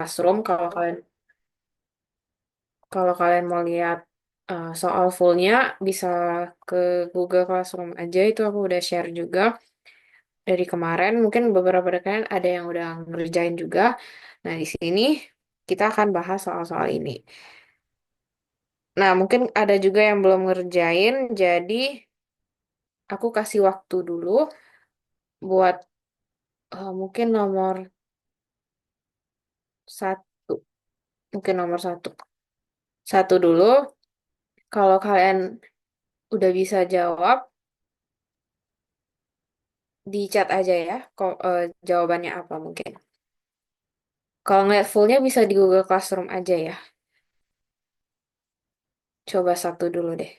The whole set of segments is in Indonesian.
Classroom. Kalau kalian mau lihat soal fullnya, bisa ke Google Classroom aja. Itu aku udah share juga dari kemarin. Mungkin beberapa dari kalian ada yang udah ngerjain juga. Nah, di sini kita akan bahas soal-soal ini. Nah, mungkin ada juga yang belum ngerjain, jadi aku kasih waktu dulu buat mungkin nomor satu. Mungkin nomor satu. Satu dulu, kalau kalian udah bisa jawab, di chat aja ya, kok jawabannya apa mungkin. Kalau ngeliat fullnya bisa di Google Classroom aja ya. Coba satu dulu deh.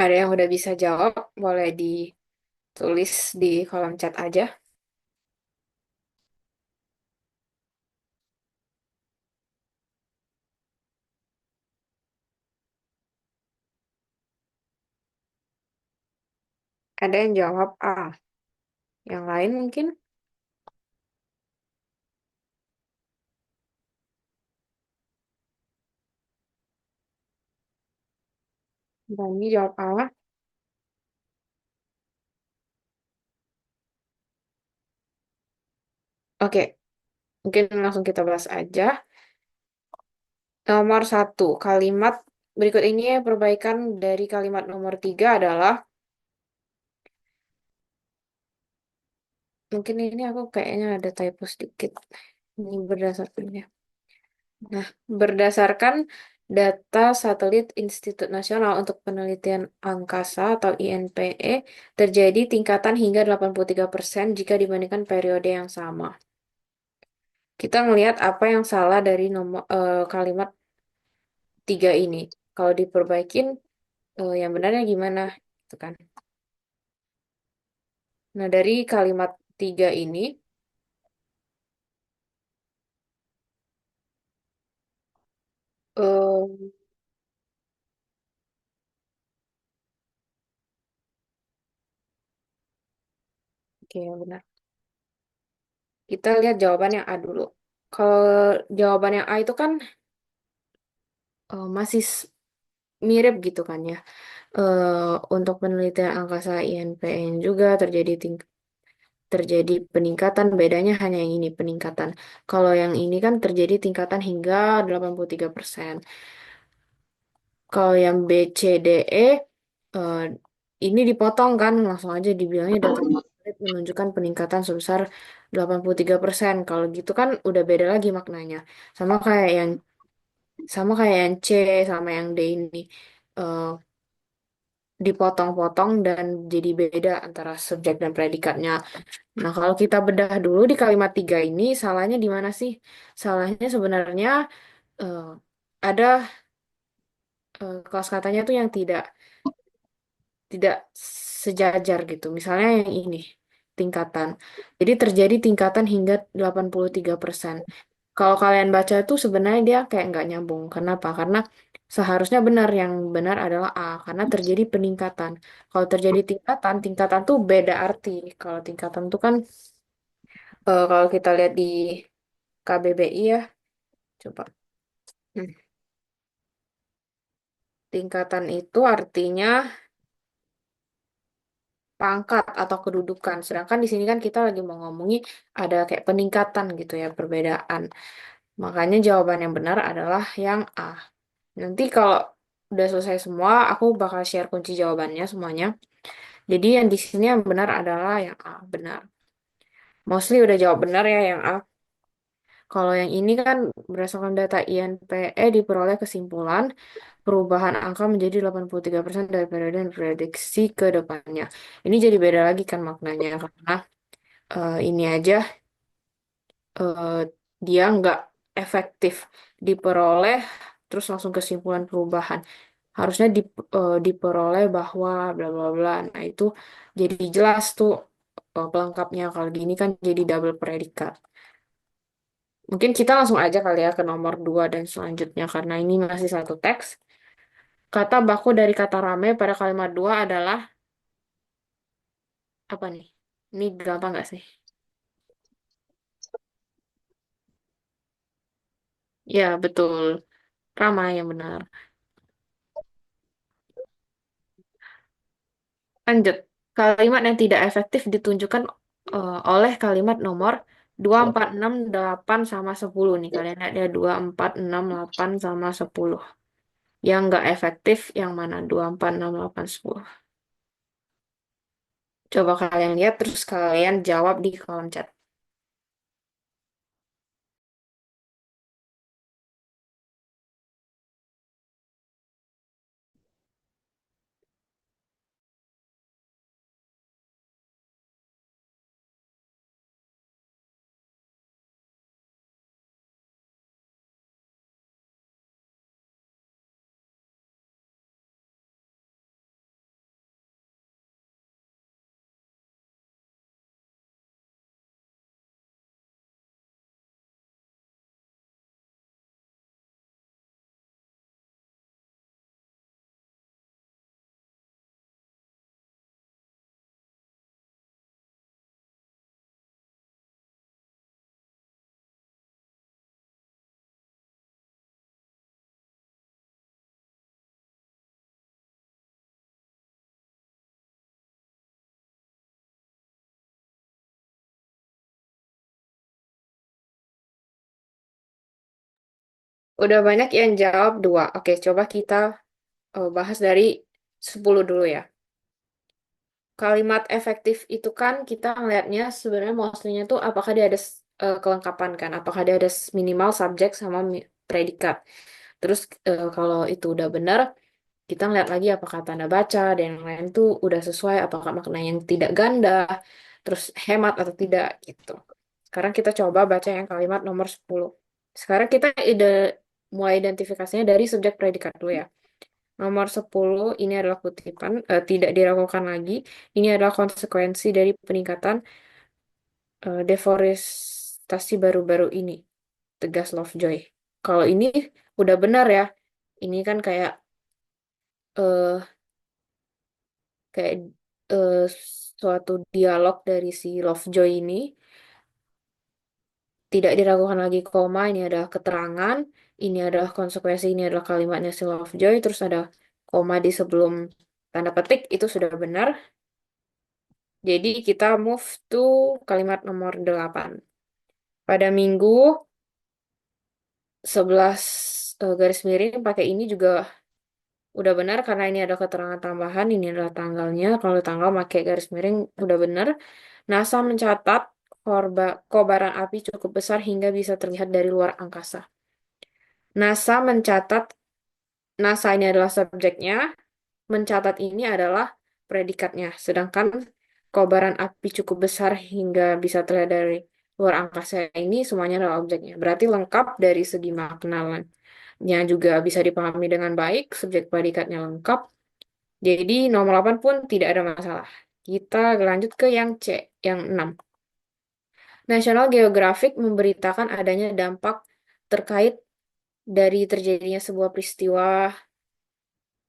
Ada yang udah bisa jawab, boleh ditulis di kolom chat aja. Ada yang jawab A. Yang lain mungkin. Dani jawab A. Oke, mungkin langsung kita bahas aja. Nomor satu, kalimat berikut ini perbaikan dari kalimat nomor tiga adalah, mungkin ini aku kayaknya ada typo sedikit. Ini berdasarkannya. Nah, berdasarkan data satelit Institut Nasional untuk Penelitian Angkasa atau INPE, terjadi tingkatan hingga 83% jika dibandingkan periode yang sama. Kita ngelihat apa yang salah dari kalimat tiga ini. Kalau diperbaikin, yang benarnya gimana? Gitu kan. Nah, dari kalimat tiga ini, eh, oke, benar. Kita lihat jawaban yang A dulu. Kalau jawaban yang A itu kan masih mirip gitu kan ya. Untuk penelitian angkasa INPN juga terjadi peningkatan, bedanya hanya yang ini peningkatan. Kalau yang ini kan terjadi tingkatan hingga 83%. Kalau yang B, C, D, E, eh, ini dipotong kan, langsung aja dibilangnya data menunjukkan peningkatan sebesar 83%. Kalau gitu kan udah beda lagi maknanya. Sama kayak yang sama kayak yang C sama yang D ini. Eh, Dipotong-potong dan jadi beda antara subjek dan predikatnya. Nah, kalau kita bedah dulu di kalimat tiga ini, salahnya di mana sih? Salahnya sebenarnya eh, ada kosakatanya tuh yang tidak sejajar gitu. Misalnya yang ini, tingkatan. Jadi terjadi tingkatan hingga 83%. Kalau kalian baca itu sebenarnya dia kayak nggak nyambung. Kenapa? Karena seharusnya benar, yang benar adalah A, karena terjadi peningkatan. Kalau terjadi tingkatan, tingkatan tuh beda arti. Kalau tingkatan tuh kan, kalau kita lihat di KBBI ya, coba. Hmm. Tingkatan itu artinya pangkat atau kedudukan. Sedangkan di sini kan kita lagi mau ngomongin ada kayak peningkatan gitu ya, perbedaan. Makanya jawaban yang benar adalah yang A. Nanti kalau udah selesai semua, aku bakal share kunci jawabannya semuanya. Jadi yang di sini yang benar adalah yang A, benar. Mostly udah jawab benar ya yang A. Kalau yang ini kan berdasarkan data INPE diperoleh kesimpulan perubahan angka menjadi 83% dari periode dan prediksi ke depannya. Ini jadi beda lagi kan maknanya karena ini aja eh, dia nggak efektif diperoleh terus langsung kesimpulan perubahan. Harusnya diperoleh bahwa bla bla bla. Nah, itu jadi jelas tuh pelengkapnya. Kalau gini kan jadi double predikat. Mungkin kita langsung aja kali ya ke nomor 2 dan selanjutnya karena ini masih satu teks. Kata baku dari kata rame pada kalimat 2 adalah apa nih? Ini gampang nggak sih? Ya, betul. Ramai yang benar. Lanjut. Kalimat yang tidak efektif ditunjukkan oleh kalimat nomor 2, 4, 6, 8, sama 10 nih. Kalian lihat ya 2, 4, 6, 8, sama 10. Yang nggak efektif yang mana? 2, 4, 6, 8, 10. Coba kalian lihat terus kalian jawab di kolom chat. Udah banyak yang jawab 2. Oke, coba kita bahas dari 10 dulu ya. Kalimat efektif itu kan kita ngelihatnya sebenarnya mostly-nya tuh apakah dia ada kelengkapan kan, apakah dia ada minimal subjek sama predikat. Terus kalau itu udah benar, kita ngeliat lagi apakah tanda baca dan yang lain tuh udah sesuai, apakah makna yang tidak ganda, terus hemat atau tidak gitu. Sekarang kita coba baca yang kalimat nomor 10. Sekarang kita mulai identifikasinya dari subjek predikat dulu ya. Nomor 10 ini adalah kutipan, tidak diragukan lagi. Ini adalah konsekuensi dari peningkatan deforestasi baru-baru ini, tegas Lovejoy. Kalau ini udah benar ya, ini kan eh, kayak eh, suatu dialog dari si Lovejoy ini. Tidak diragukan lagi koma, ini adalah keterangan, ini adalah konsekuensi, ini adalah kalimatnya si Lovejoy, terus ada koma di sebelum tanda petik, itu sudah benar. Jadi kita move to kalimat nomor 8. Pada minggu 11 garis miring pakai ini juga udah benar karena ini ada keterangan tambahan, ini adalah tanggalnya. Kalau tanggal pakai garis miring udah benar. NASA mencatat kobaran api cukup besar hingga bisa terlihat dari luar angkasa. NASA mencatat, NASA ini adalah subjeknya, mencatat ini adalah predikatnya. Sedangkan kobaran api cukup besar hingga bisa terlihat dari luar angkasa ini semuanya adalah objeknya. Berarti lengkap dari segi maknanya juga bisa dipahami dengan baik, subjek predikatnya lengkap. Jadi nomor 8 pun tidak ada masalah. Kita lanjut ke yang C, yang 6. National Geographic memberitakan adanya dampak terkait dari terjadinya sebuah peristiwa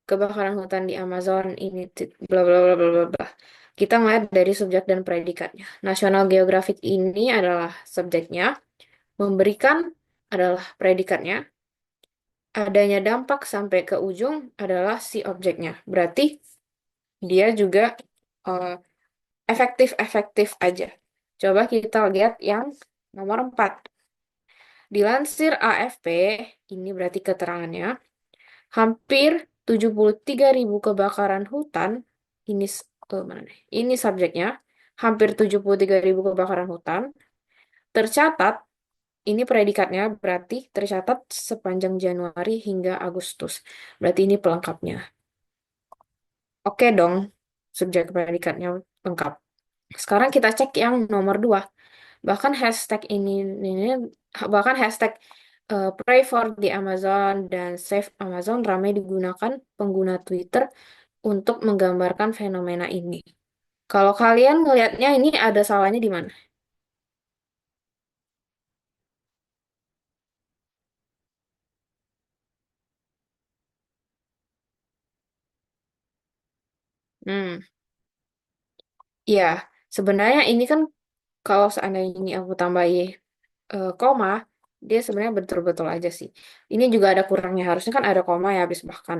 kebakaran hutan di Amazon ini bla bla bla bla bla bla. Kita ngeliat dari subjek dan predikatnya. National Geographic ini adalah subjeknya, memberikan adalah predikatnya, adanya dampak sampai ke ujung adalah si objeknya. Berarti dia juga eh, efektif-efektif aja. Coba kita lihat yang nomor 4. Dilansir AFP, ini berarti keterangannya, hampir 73.000 kebakaran hutan, ini mana nih? Ini subjeknya, hampir 73.000 kebakaran hutan tercatat, ini predikatnya berarti tercatat sepanjang Januari hingga Agustus. Berarti ini pelengkapnya. Oke dong, subjek predikatnya lengkap. Sekarang kita cek yang nomor 2. Bahkan ini bahkan hashtag Pray for the Amazon dan Save Amazon ramai digunakan pengguna Twitter untuk menggambarkan fenomena ini. Kalau kalian ngelihatnya ini ada salahnya di mana? Hmm, ya, sebenarnya ini kan kalau seandainya ini aku tambahi koma, dia sebenarnya betul-betul aja sih. Ini juga ada kurangnya, harusnya kan ada koma ya habis bahkan.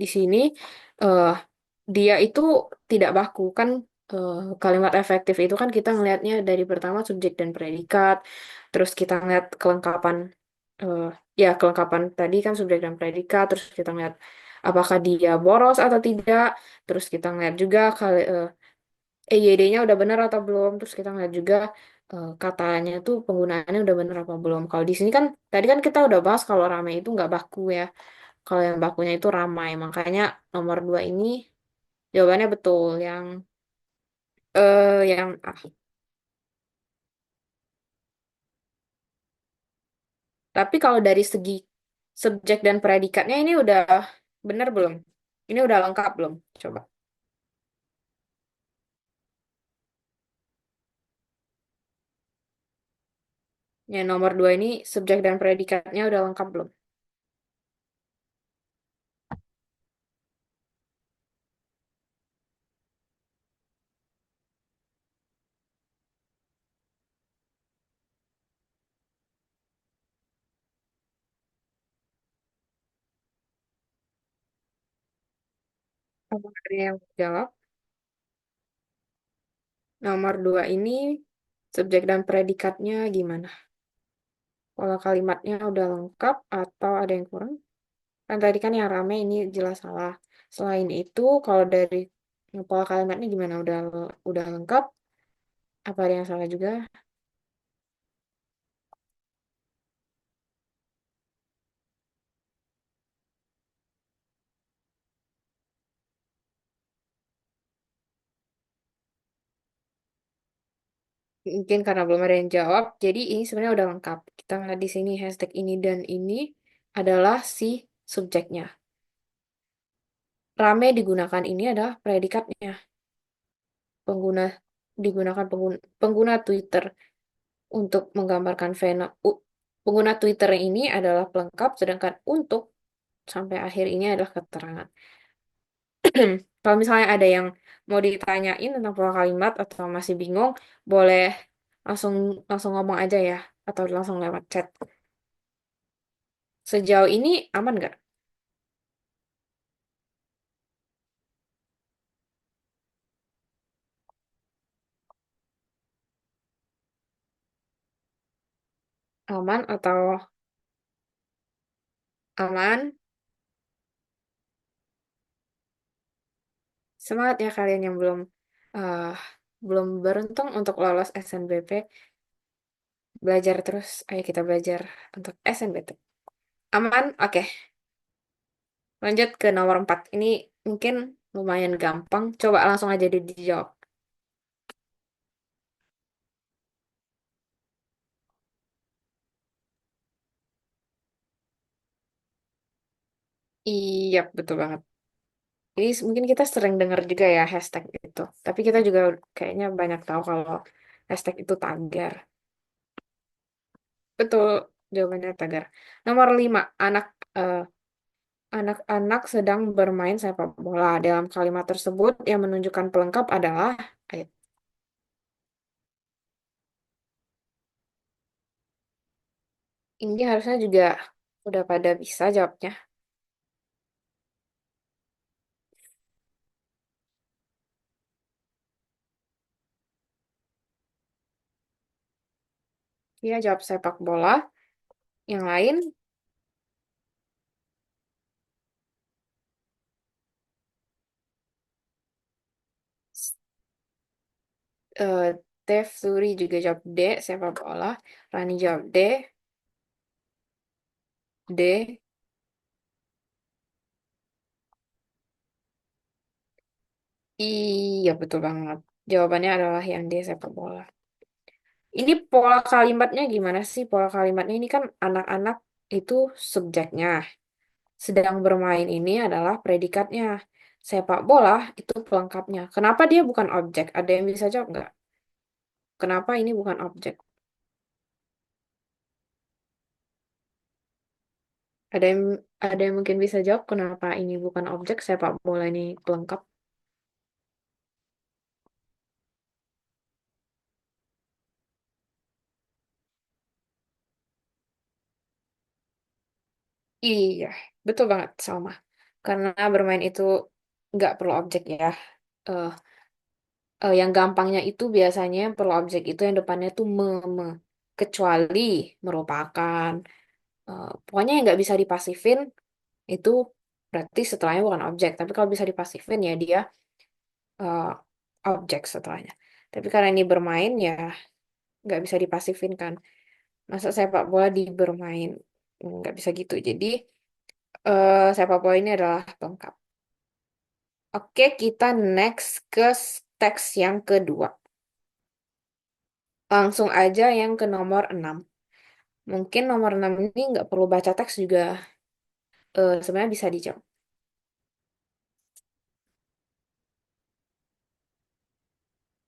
Di sini eh, dia itu tidak baku kan, kalimat efektif itu kan kita ngelihatnya dari pertama subjek dan predikat, terus kita ngeliat kelengkapan, eh, ya kelengkapan tadi kan subjek dan predikat, terus kita ngeliat apakah dia boros atau tidak, terus kita ngeliat juga kali EYD-nya udah benar atau belum, terus kita ngeliat juga katanya tuh penggunaannya udah benar apa belum. Kalau di sini kan tadi kan kita udah bahas kalau ramai itu nggak baku ya. Kalau yang bakunya itu ramai, makanya nomor 2 ini jawabannya betul. Yang tapi kalau dari segi subjek dan predikatnya ini udah benar belum? Ini udah lengkap belum? Coba. Yang nomor 2 ini subjek dan predikatnya udah lengkap belum? Apa ada yang jawab? Nomor 2 ini subjek dan predikatnya gimana? Pola kalimatnya udah lengkap atau ada yang kurang? Kan tadi kan yang rame ini jelas salah. Selain itu, kalau dari pola kalimatnya gimana? Udah lengkap? Apa ada yang salah juga? Mungkin karena belum ada yang jawab. Jadi ini sebenarnya udah lengkap. Kita lihat di sini hashtag ini dan ini adalah si subjeknya. Rame digunakan ini adalah predikatnya. Pengguna pengguna Twitter untuk menggambarkan pengguna Twitter ini adalah pelengkap, sedangkan untuk sampai akhir ini adalah keterangan. Kalau misalnya ada yang mau ditanyain tentang pola kalimat atau masih bingung, boleh langsung langsung ngomong aja ya, atau langsung lewat chat. Sejauh ini aman nggak? Aman atau aman? Semangat ya kalian yang uh, belum beruntung untuk lolos SNBP. Belajar terus. Ayo kita belajar untuk SNBP. Aman? Oke. Lanjut ke nomor 4. Ini mungkin lumayan gampang. Coba langsung aja dijawab. Iya, betul banget. Ini mungkin kita sering dengar juga ya hashtag itu. Tapi kita juga kayaknya banyak tahu kalau hashtag itu tagar. Betul, jawabannya tagar. Nomor 5, eh, anak-anak sedang bermain sepak bola. Dalam kalimat tersebut yang menunjukkan pelengkap adalah ayo, ini harusnya juga udah pada bisa jawabnya. Dia jawab sepak bola. Yang lain, eh Dev Suri juga jawab D, sepak bola. Rani jawab D, D. Iya, betul banget. Jawabannya adalah yang D, sepak bola. Ini pola kalimatnya gimana sih? Pola kalimatnya ini kan anak-anak itu subjeknya. Sedang bermain ini adalah predikatnya. Sepak bola itu pelengkapnya. Kenapa dia bukan objek? Ada yang bisa jawab nggak? Kenapa ini bukan objek? Ada yang ada yang mungkin bisa jawab kenapa ini bukan objek, sepak bola ini pelengkap? Iya, betul banget sama. Karena bermain itu nggak perlu objek ya. Eh, yang gampangnya itu biasanya yang perlu objek itu yang depannya tuh me. Kecuali merupakan. Pokoknya yang nggak bisa dipasifin itu berarti setelahnya bukan objek. Tapi kalau bisa dipasifin ya dia eh, objek setelahnya. Tapi karena ini bermain ya nggak bisa dipasifin kan. Masa sepak bola di bermain nggak bisa gitu. Jadi sepak bola ini adalah pelengkap. Oke, kita next ke teks yang kedua. Langsung aja yang ke nomor 6. Mungkin nomor 6 ini nggak perlu baca teks juga sebenarnya bisa dijawab.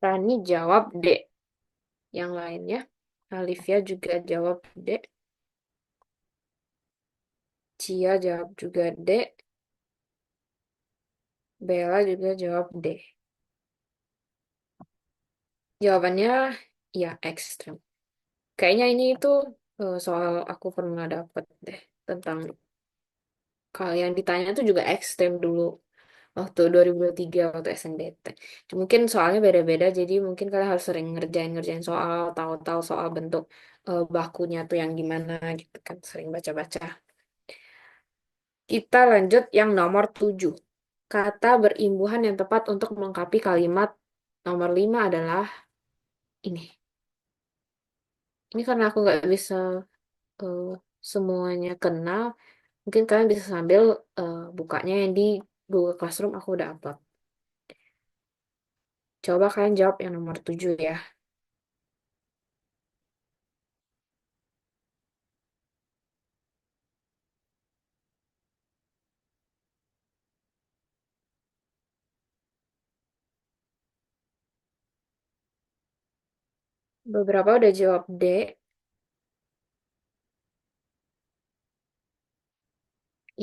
Rani jawab D. Yang lainnya, Alivia juga jawab D. Cia jawab juga D. Bella juga jawab D. Jawabannya ya ekstrem. Kayaknya ini itu soal aku pernah dapet deh tentang kalian ditanya tuh juga ekstrem dulu waktu 2023 waktu SNBT. Mungkin soalnya beda-beda jadi mungkin kalian harus sering ngerjain-ngerjain soal, tahu-tahu soal bentuk bakunya tuh yang gimana gitu kan sering baca-baca. Kita lanjut yang nomor 7. Kata berimbuhan yang tepat untuk melengkapi kalimat nomor 5 adalah ini. Ini karena aku nggak bisa eh, semuanya kenal, mungkin kalian bisa sambil bukanya yang di Google Classroom aku udah upload. Coba kalian jawab yang nomor 7 ya. Beberapa udah jawab D,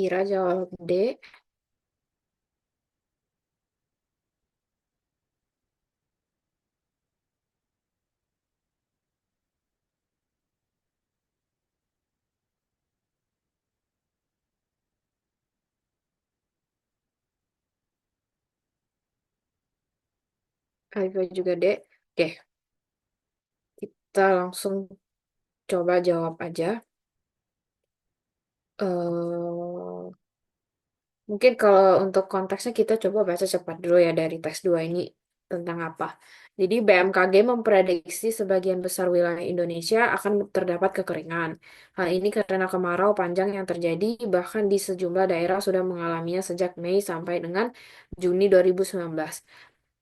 Ira jawab D, Alifah juga D. Oke, kita langsung coba jawab aja. Mungkin kalau untuk konteksnya kita coba baca cepat dulu ya dari tes 2 ini tentang apa. Jadi BMKG memprediksi sebagian besar wilayah Indonesia akan terdapat kekeringan. Hal ini karena kemarau panjang yang terjadi bahkan di sejumlah daerah sudah mengalaminya sejak Mei sampai dengan Juni 2019.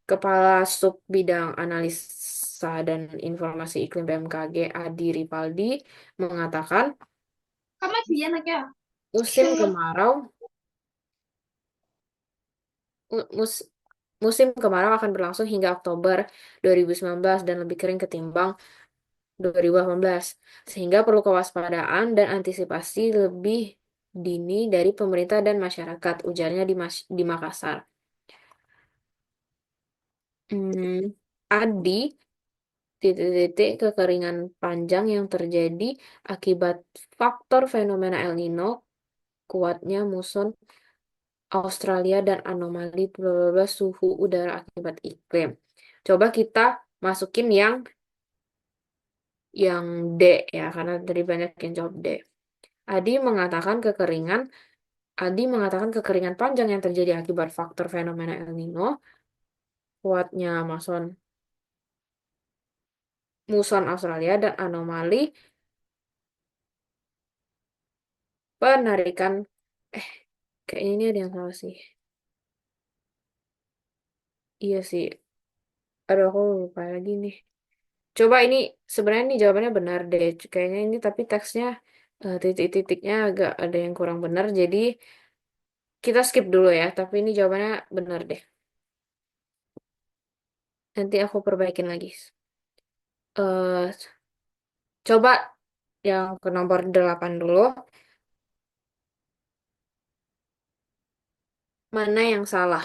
Kepala Sub Bidang Analisa dan Informasi Iklim BMKG Adi Ripaldi mengatakan musim kemarau mus- musim kemarau akan berlangsung hingga Oktober 2019 dan lebih kering ketimbang 2018, sehingga perlu kewaspadaan dan antisipasi lebih dini dari pemerintah dan masyarakat, ujarnya di Makassar. Hmm, Adi, titik-titik kekeringan panjang yang terjadi akibat faktor fenomena El Nino, kuatnya muson Australia dan anomali bla bla bla suhu udara akibat iklim. Coba kita masukin yang yang D ya, karena tadi banyak yang jawab D. Adi mengatakan kekeringan, Adi mengatakan kekeringan panjang yang terjadi akibat faktor fenomena El Nino, kuatnya muson Australia dan anomali penarikan, eh kayaknya ini ada yang salah sih. Iya sih, aduh aku lupa lagi nih. Coba ini sebenarnya ini jawabannya benar deh. Kayaknya ini tapi teksnya titik-titiknya agak ada yang kurang benar. Jadi kita skip dulu ya. Tapi ini jawabannya benar deh. Nanti aku perbaikin lagi. eh Coba yang ke nomor 8 dulu. Mana yang salah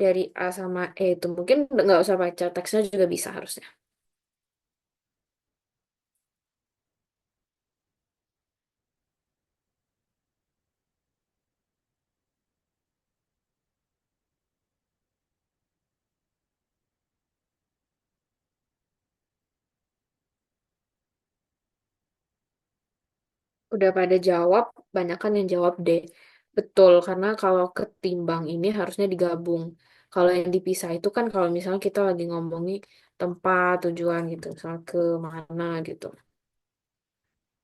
dari A sama E itu? Mungkin nggak usah baca teksnya juga bisa harusnya. Udah pada jawab, banyak kan yang jawab D. Betul, karena kalau ketimbang ini harusnya digabung. Kalau yang dipisah itu kan kalau misalnya kita lagi ngomongin tempat, tujuan gitu, misalnya ke mana gitu.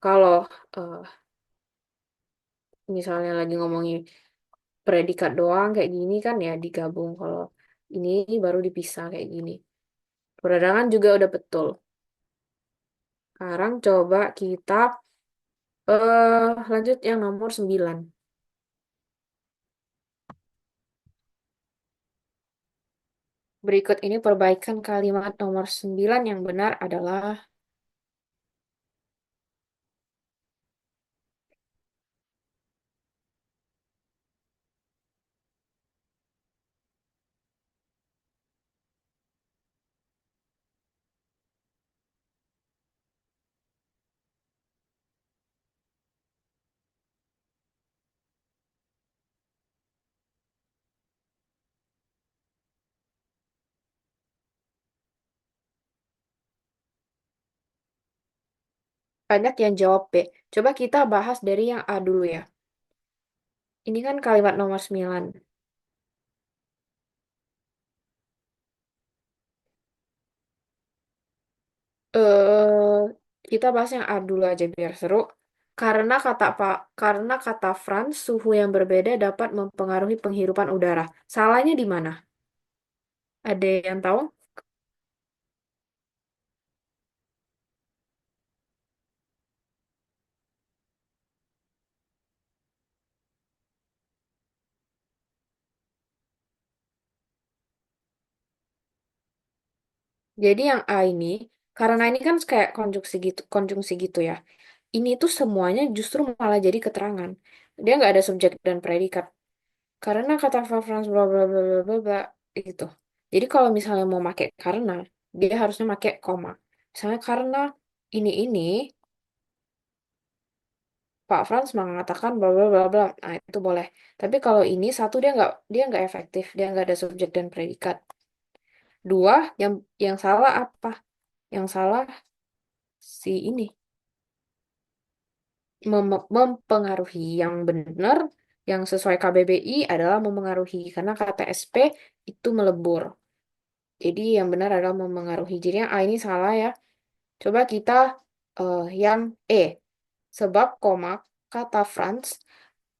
Kalau eh, misalnya lagi ngomongin predikat doang kayak gini kan ya digabung. Kalau ini baru dipisah kayak gini. Perdagangan juga udah betul. Sekarang coba kita lanjut yang nomor 9. Berikut ini perbaikan kalimat nomor 9 yang benar adalah banyak yang jawab B. Coba kita bahas dari yang A dulu ya. Ini kan kalimat nomor 9. Eh, kita bahas yang A dulu aja biar seru. Karena kata Franz, suhu yang berbeda dapat mempengaruhi penghirupan udara. Salahnya di mana? Ada yang tahu? Jadi yang A ini, karena ini kan kayak konjungsi gitu ya. Ini tuh semuanya justru malah jadi keterangan. Dia nggak ada subjek dan predikat. Karena kata Franz bla bla bla bla bla bla gitu. Jadi kalau misalnya mau pakai karena, dia harusnya pakai koma. Misalnya karena ini Pak Franz mengatakan bla bla bla bla. Nah, itu boleh. Tapi kalau ini satu dia nggak efektif, dia nggak ada subjek dan predikat. Dua, yang salah apa? Yang salah si ini mempengaruhi. Yang benar, yang sesuai KBBI adalah mempengaruhi karena kata SP itu melebur. Jadi yang benar adalah memengaruhi. Jadi yang A ini salah ya. Coba kita yang E. Sebab koma kata Franz,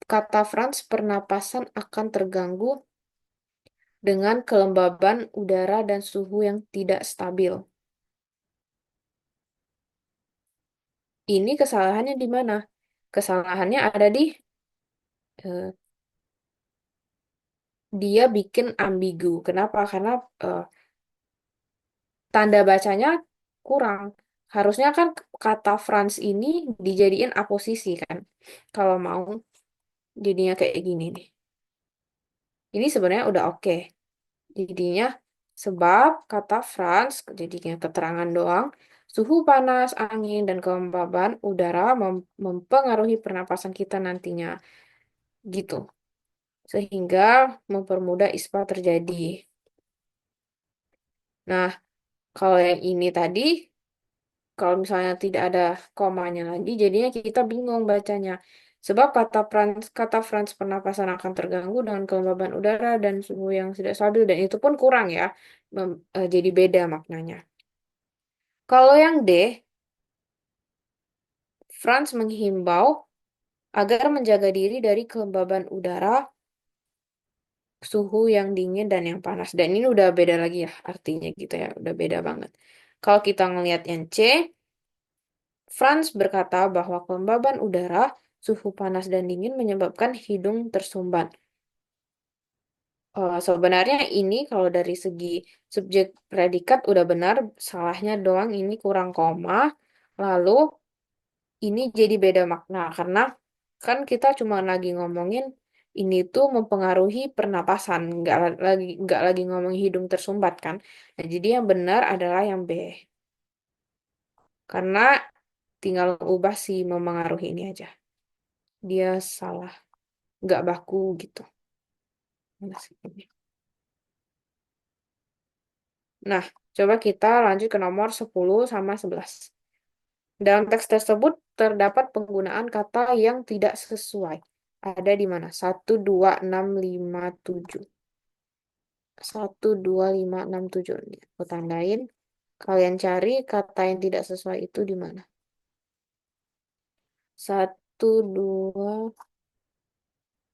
kata Franz pernapasan akan terganggu dengan kelembaban udara dan suhu yang tidak stabil. Ini kesalahannya di mana? Kesalahannya ada di eh, dia bikin ambigu. Kenapa? Karena eh, tanda bacanya kurang. Harusnya kan kata Franz ini dijadiin aposisi kan. Kalau mau jadinya kayak gini nih. Ini sebenarnya udah oke. Jadinya sebab kata Franz, jadinya keterangan doang, suhu panas, angin, dan kelembaban udara mempengaruhi pernapasan kita nantinya. Gitu. Sehingga mempermudah ispa terjadi. Nah, kalau yang ini tadi, Kalau misalnya tidak ada komanya lagi, jadinya kita bingung bacanya. Sebab kata Franz pernapasan akan terganggu dengan kelembaban udara dan suhu yang tidak stabil, dan itu pun kurang ya, jadi beda maknanya. Kalau yang D, Franz menghimbau agar menjaga diri dari kelembaban udara, suhu yang dingin dan yang panas. Dan ini udah beda lagi ya artinya gitu ya, udah beda banget. Kalau kita ngelihat yang C, Franz berkata bahwa kelembaban udara, suhu panas dan dingin menyebabkan hidung tersumbat. Sebenarnya ini kalau dari segi subjek predikat udah benar, salahnya doang ini kurang koma. Lalu ini jadi beda makna karena kan kita cuma lagi ngomongin ini tuh mempengaruhi pernapasan, nggak lagi ngomong hidung tersumbat kan. Nah, jadi yang benar adalah yang B. Karena tinggal ubah si memengaruhi ini aja. Dia salah, nggak baku gitu. Mana sih ini? Nah, coba kita lanjut ke nomor 10 sama 11. Dalam teks tersebut terdapat penggunaan kata yang tidak sesuai. Ada di mana? 1, 2, 6, 5, 7. 1, 2, 5, 6, 7. Ini aku tandain. Kalian cari kata yang tidak sesuai itu di mana? 1, 2,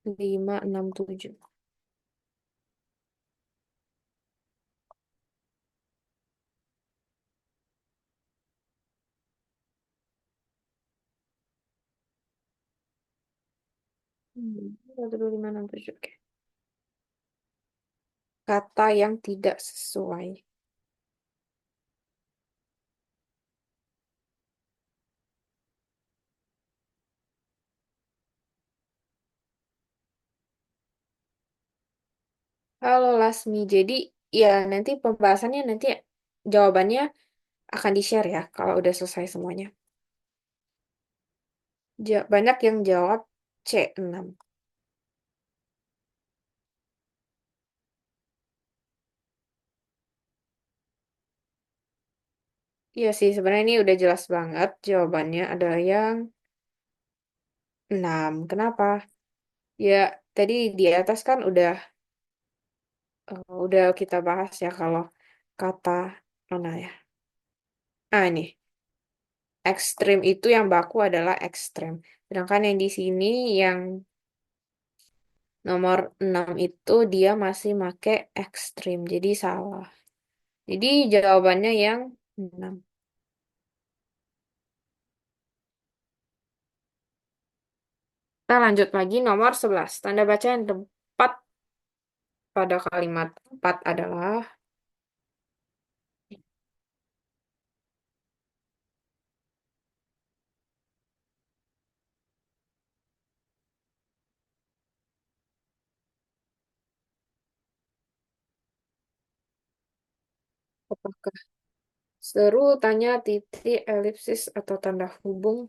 5, 6, 7. Hmm, 1, 2, 5, 6, 7. Oke. Kata yang tidak sesuai. Halo Lasmi. Jadi ya nanti pembahasannya nanti jawabannya akan di-share ya kalau udah selesai semuanya. Banyak yang jawab C6. Iya sih, sebenarnya ini udah jelas banget jawabannya ada yang 6. Kenapa? Ya, tadi di atas kan udah kita bahas ya kalau kata mana ya? Ah, ini. Ekstrim itu yang baku adalah ekstrem. Sedangkan yang di sini yang nomor 6 itu dia masih make ekstrim. Jadi salah. Jadi jawabannya yang 6. Kita lanjut lagi nomor 11. Tanda baca yang tepat pada kalimat 4 adalah apakah seru, tanya, titik, elipsis, atau tanda hubung.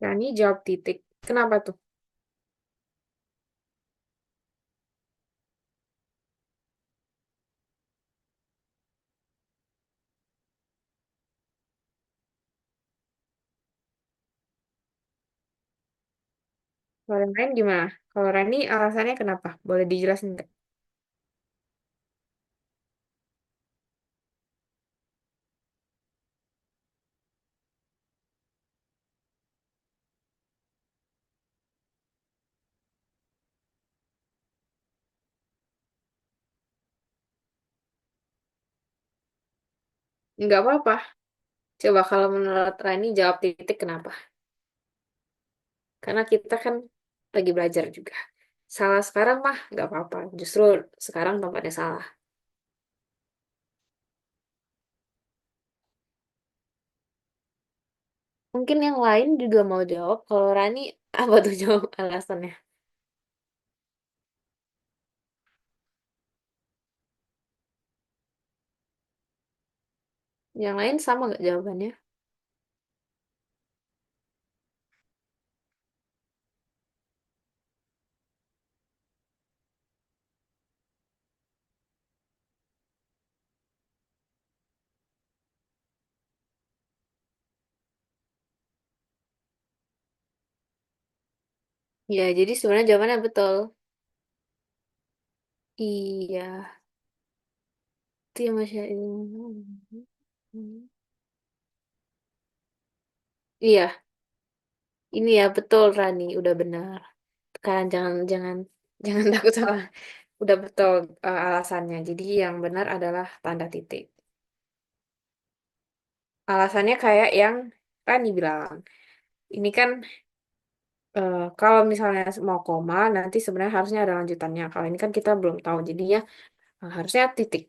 Nah, ini jawab titik. Kenapa tuh? Kalau yang lain gimana? Kalau Rani alasannya kenapa? Boleh dijelasin nggak? Nggak apa-apa. Coba kalau menurut Rani jawab titik kenapa? Karena kita kan lagi belajar juga. Salah sekarang mah nggak apa-apa. Justru sekarang tempatnya salah. Mungkin yang lain juga mau jawab. Kalau Rani, apa tuh jawab alasannya? Yang lain sama nggak jawabannya? Ya, jadi sebenarnya jawabannya betul. Iya, itu yang masih. Iya, ini ya betul Rani, udah benar. Kan jangan jangan jangan takut salah. Udah betul alasannya. Jadi yang benar adalah tanda titik. Alasannya kayak yang Rani bilang. Ini kan kalau misalnya mau koma, nanti sebenarnya harusnya ada lanjutannya. Kalau ini kan kita belum tahu. Jadinya harusnya titik.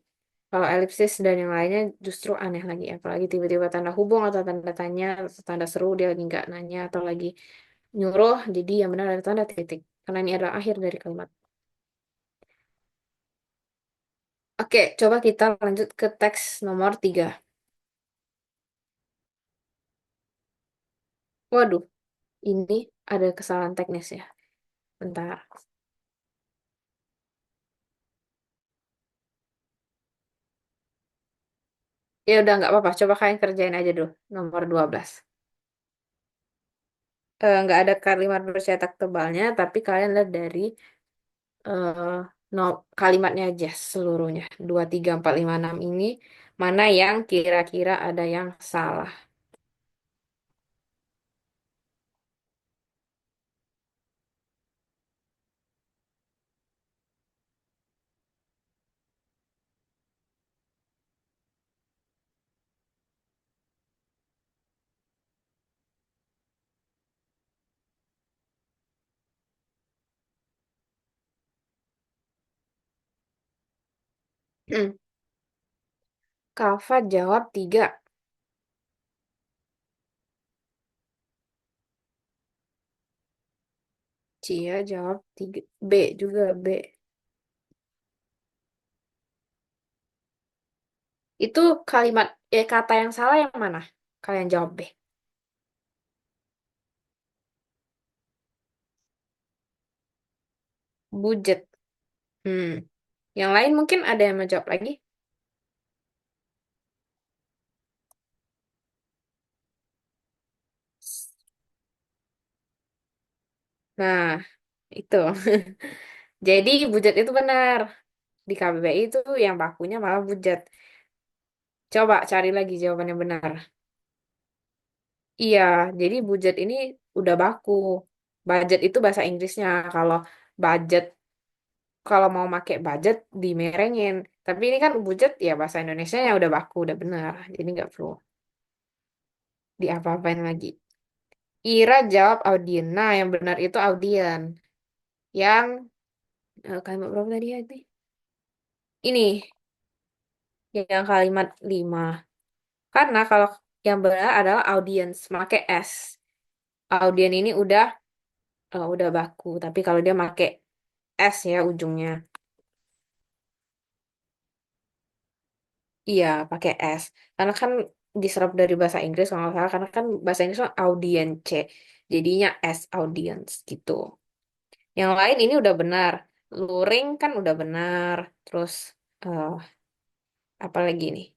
Kalau elipsis dan yang lainnya justru aneh lagi. Apalagi tiba-tiba tanda hubung atau tanda tanya, atau tanda seru dia lagi nggak nanya atau lagi nyuruh. Jadi yang benar ada tanda titik. Karena ini adalah akhir dari kalimat. Oke, coba kita lanjut ke teks nomor 3. Waduh, ini ada kesalahan teknis ya. Bentar. Ya udah nggak apa-apa. Coba kalian kerjain aja dulu. Nomor 12. Nggak ada kalimat bercetak tebalnya, tapi kalian lihat dari eh, no, kalimatnya aja seluruhnya. 2, 3, 4, 5, 6 ini. Mana yang kira-kira ada yang salah. Kava jawab 3. Cia jawab 3. B juga B. Itu kalimat, kata yang salah yang mana? Kalian jawab B. Budget. Hmm. Yang lain mungkin ada yang mau jawab lagi? Nah, itu. Jadi budget itu benar. Di KBBI itu yang bakunya malah budget. Coba cari lagi jawaban yang benar. Iya, jadi budget ini udah baku. Budget itu bahasa Inggrisnya. Kalau budget, kalau mau pakai budget dimerengin. Tapi ini kan budget ya bahasa Indonesia yang udah baku, udah benar. Jadi nggak perlu diapa-apain lagi. Ira jawab audien. Nah, yang benar itu audien. Yang kalimat berapa tadi ya ini? Ini yang kalimat 5. Karena kalau yang benar adalah audience, pakai S. Audien ini udah baku, tapi kalau dia pakai S ya ujungnya. Iya, pakai S. Karena kan diserap dari bahasa Inggris kalau nggak salah, karena kan bahasa Inggris kan audience. Jadinya S audience gitu. Yang lain ini udah benar. Luring kan udah benar. Terus eh apa lagi nih?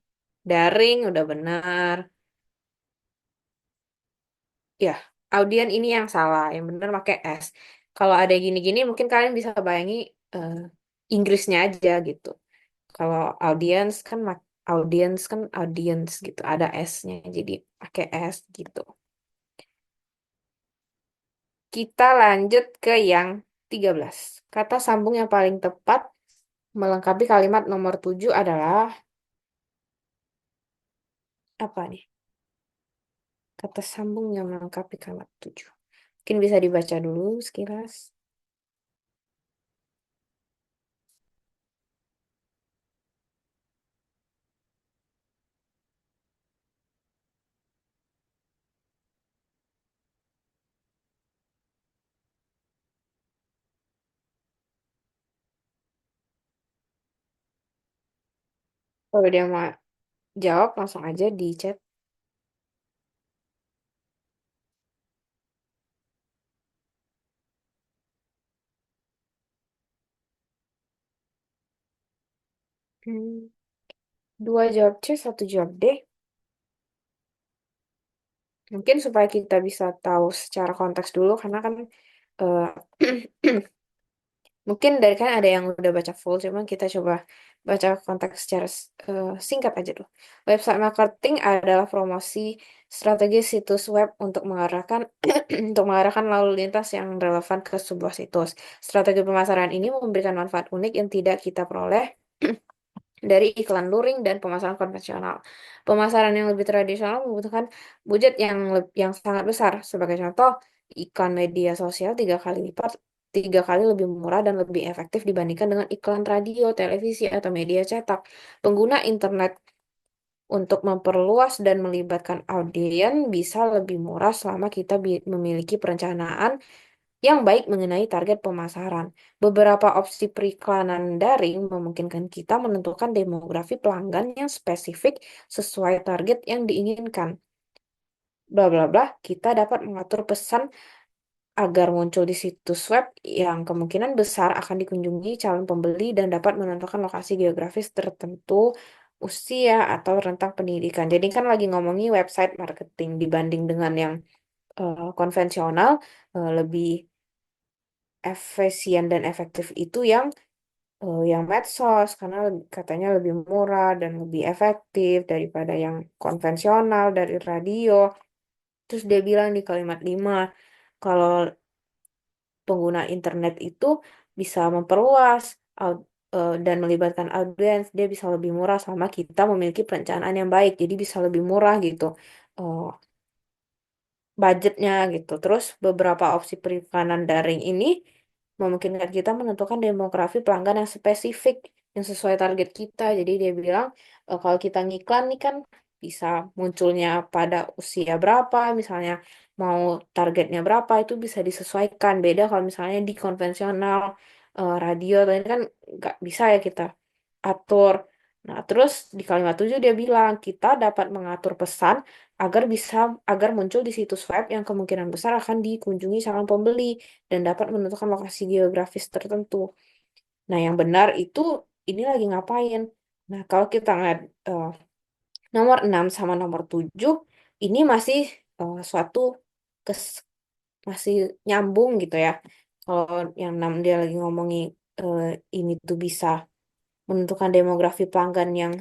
Daring udah benar. Ya, audien ini yang salah, yang benar pakai S. Kalau ada gini-gini, mungkin kalian bisa bayangi eh, Inggrisnya aja gitu. Kalau audience gitu, ada S-nya, jadi pakai S gitu. Kita lanjut ke yang 13. Kata sambung yang paling tepat melengkapi kalimat nomor 7 adalah apa nih? Kata sambung yang melengkapi kalimat 7. Mungkin bisa dibaca dulu sekilas. Kalau dia mau jawab langsung aja di chat. Hmm, dua jawab C, satu jawab D. Mungkin supaya kita bisa tahu secara konteks dulu, karena kan eh, mungkin dari kan ada yang udah baca full, cuman kita coba baca konteks secara singkat aja dulu. Website marketing adalah promosi strategi situs web untuk mengarahkan untuk mengarahkan lalu lintas yang relevan ke sebuah situs. Strategi pemasaran ini memberikan manfaat unik yang tidak kita peroleh dari iklan luring dan pemasaran konvensional. Pemasaran yang lebih tradisional membutuhkan budget yang sangat besar. Sebagai contoh, iklan media sosial tiga kali lebih murah dan lebih efektif dibandingkan dengan iklan radio, televisi, atau media cetak. Pengguna internet untuk memperluas dan melibatkan audiens bisa lebih murah selama kita memiliki perencanaan yang baik mengenai target pemasaran. Beberapa opsi periklanan daring memungkinkan kita menentukan demografi pelanggan yang spesifik sesuai target yang diinginkan. Bla bla bla, kita dapat mengatur pesan agar muncul di situs web yang kemungkinan besar akan dikunjungi calon pembeli dan dapat menentukan lokasi geografis tertentu, usia, atau rentang pendidikan. Jadi kan lagi ngomongin website marketing dibanding dengan yang konvensional, lebih efisien dan efektif itu yang medsos karena katanya lebih murah dan lebih efektif daripada yang konvensional dari radio. Terus dia bilang di kalimat 5 kalau pengguna internet itu bisa memperluas dan melibatkan audiens, dia bisa lebih murah sama kita memiliki perencanaan yang baik. Jadi bisa lebih murah gitu. eh, budgetnya gitu. Terus beberapa opsi periklanan daring ini memungkinkan kita menentukan demografi pelanggan yang spesifik yang sesuai target kita. Jadi dia bilang kalau kita ngiklan nih kan bisa munculnya pada usia berapa, misalnya mau targetnya berapa itu bisa disesuaikan. Beda kalau misalnya di konvensional radio tadi kan nggak bisa ya kita atur. Nah, terus di kalimat 7 dia bilang kita dapat mengatur pesan agar muncul di situs web yang kemungkinan besar akan dikunjungi calon pembeli dan dapat menentukan lokasi geografis tertentu. Nah, yang benar itu ini lagi ngapain? Nah, kalau kita ngeliat nomor 6 sama nomor 7 ini masih suatu kes masih nyambung gitu ya. Kalau yang 6 dia lagi ngomongin eh, ini tuh bisa menentukan demografi pelanggan yang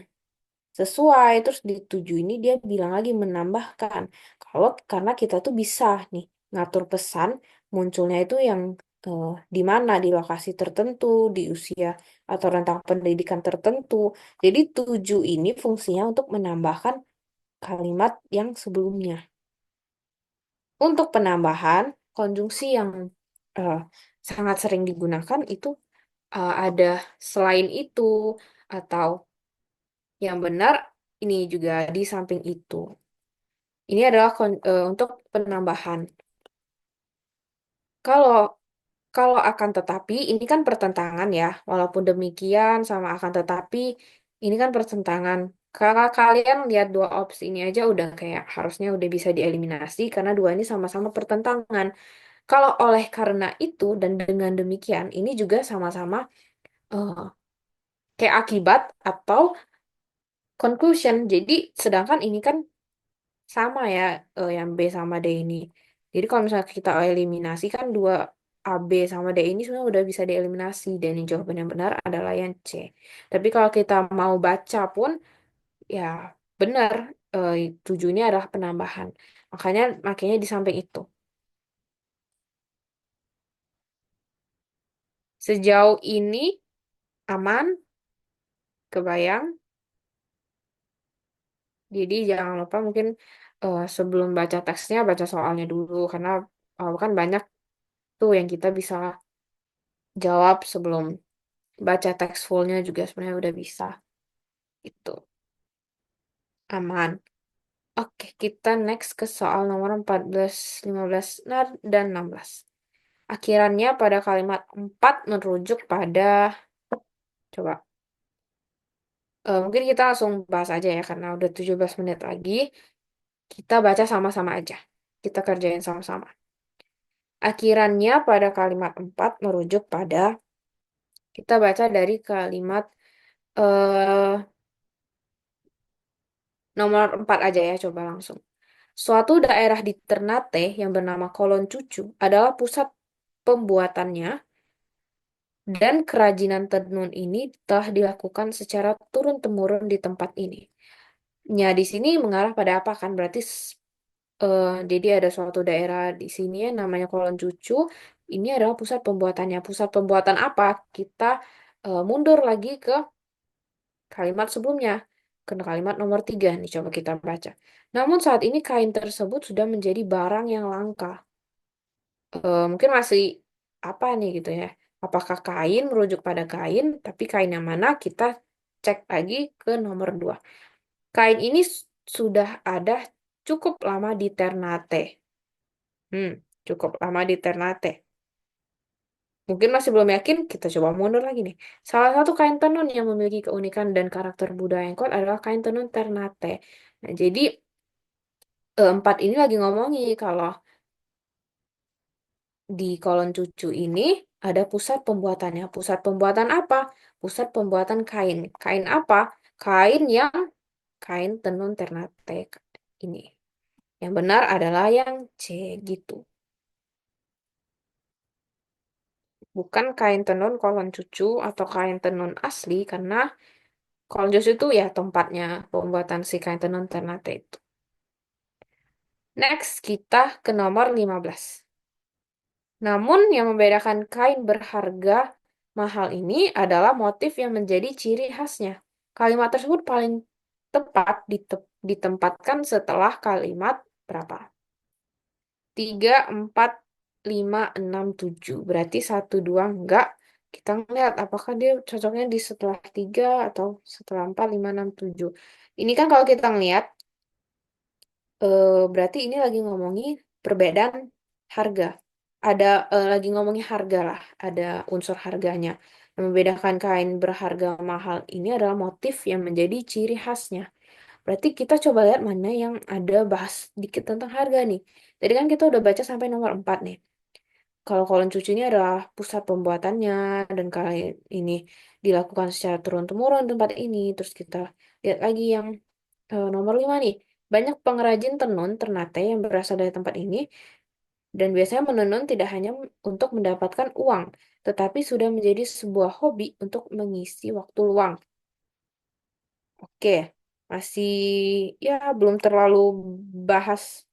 sesuai. Terus di 7 ini dia bilang lagi menambahkan kalau karena kita tuh bisa nih ngatur pesan munculnya itu yang di mana di lokasi tertentu, di usia atau rentang pendidikan tertentu. Jadi 7 ini fungsinya untuk menambahkan kalimat yang sebelumnya. Untuk penambahan konjungsi yang eh, sangat sering digunakan itu ada selain itu atau yang benar ini juga di samping itu. Ini adalah untuk penambahan. Kalau kalau akan tetapi ini kan pertentangan ya. Walaupun demikian sama akan tetapi ini kan pertentangan. Kalau kalian lihat dua opsi ini aja udah kayak harusnya udah bisa dieliminasi karena dua ini sama-sama pertentangan. Kalau oleh karena itu dan dengan demikian ini juga sama-sama eh, kayak akibat atau conclusion. Jadi sedangkan ini kan sama ya yang B sama D ini. Jadi kalau misalnya kita eliminasi kan dua AB sama D ini sebenarnya udah bisa dieliminasi dan yang jawaban yang benar adalah yang C. Tapi kalau kita mau baca pun ya benar 7 ini adalah penambahan. Makanya di samping itu. Sejauh ini aman, kebayang. Jadi jangan lupa mungkin sebelum baca teksnya baca soalnya dulu karena kan banyak tuh yang kita bisa jawab sebelum baca teks fullnya juga sebenarnya udah bisa. Itu aman. Oke, kita next ke soal nomor 14, 15, dan 16. Akhirannya pada kalimat 4 merujuk pada, coba. Mungkin kita langsung bahas aja ya, karena udah 17 menit lagi. Kita baca sama-sama aja. Kita kerjain sama-sama. Akhirannya pada kalimat 4 merujuk pada, kita baca dari kalimat eh, nomor 4 aja ya, coba langsung. Suatu daerah di Ternate yang bernama Kolon Cucu adalah pusat pembuatannya dan kerajinan tenun ini telah dilakukan secara turun-temurun di tempat ini. Ya, di sini mengarah pada apa kan? Berarti jadi ada suatu daerah di sini yang namanya Kolon Cucu. Ini adalah pusat pembuatannya. Pusat pembuatan apa? Kita mundur lagi ke kalimat sebelumnya. Ke kalimat nomor 3 nih, coba kita baca. Namun saat ini kain tersebut sudah menjadi barang yang langka. Mungkin masih apa nih gitu ya. Apakah kain merujuk pada kain, tapi kain yang mana kita cek lagi ke nomor 2. Kain ini sudah ada cukup lama di Ternate. Hmm, cukup lama di Ternate. Mungkin masih belum yakin, kita coba mundur lagi nih. Salah satu kain tenun yang memiliki keunikan dan karakter budaya yang kuat adalah kain tenun Ternate. Nah, jadi empat ini lagi ngomongin kalau di Kolon Cucu ini ada pusat pembuatannya. Pusat pembuatan apa? Pusat pembuatan kain. Kain apa? Kain tenun Ternate ini. Yang benar adalah yang C gitu. Bukan kain tenun Kolon Cucu atau kain tenun asli, karena Kolon Cucu itu ya tempatnya pembuatan si kain tenun Ternate itu. Next, kita ke nomor 15. Namun yang membedakan kain berharga mahal ini adalah motif yang menjadi ciri khasnya. Kalimat tersebut paling tepat ditempatkan setelah kalimat berapa? 3, 4, 5, 6, 7. Berarti satu 2 enggak. Kita ngeliat apakah dia cocoknya di setelah 3 atau setelah 4, 5, 6, 7. Ini kan kalau kita ngeliat, berarti ini lagi ngomongin perbedaan harga. Ada lagi ngomongin harga lah, ada unsur harganya. Yang membedakan kain berharga mahal ini adalah motif yang menjadi ciri khasnya. Berarti kita coba lihat mana yang ada bahas dikit tentang harga nih. Tadi kan kita udah baca sampai nomor 4 nih. Kalau kolon cuci ini adalah pusat pembuatannya dan kain ini dilakukan secara turun-temurun tempat ini. Terus kita lihat lagi yang nomor 5 nih. Banyak pengrajin tenun Ternate yang berasal dari tempat ini dan biasanya menenun tidak hanya untuk mendapatkan uang, tetapi sudah menjadi sebuah hobi untuk mengisi waktu luang. Oke, masih ya bahas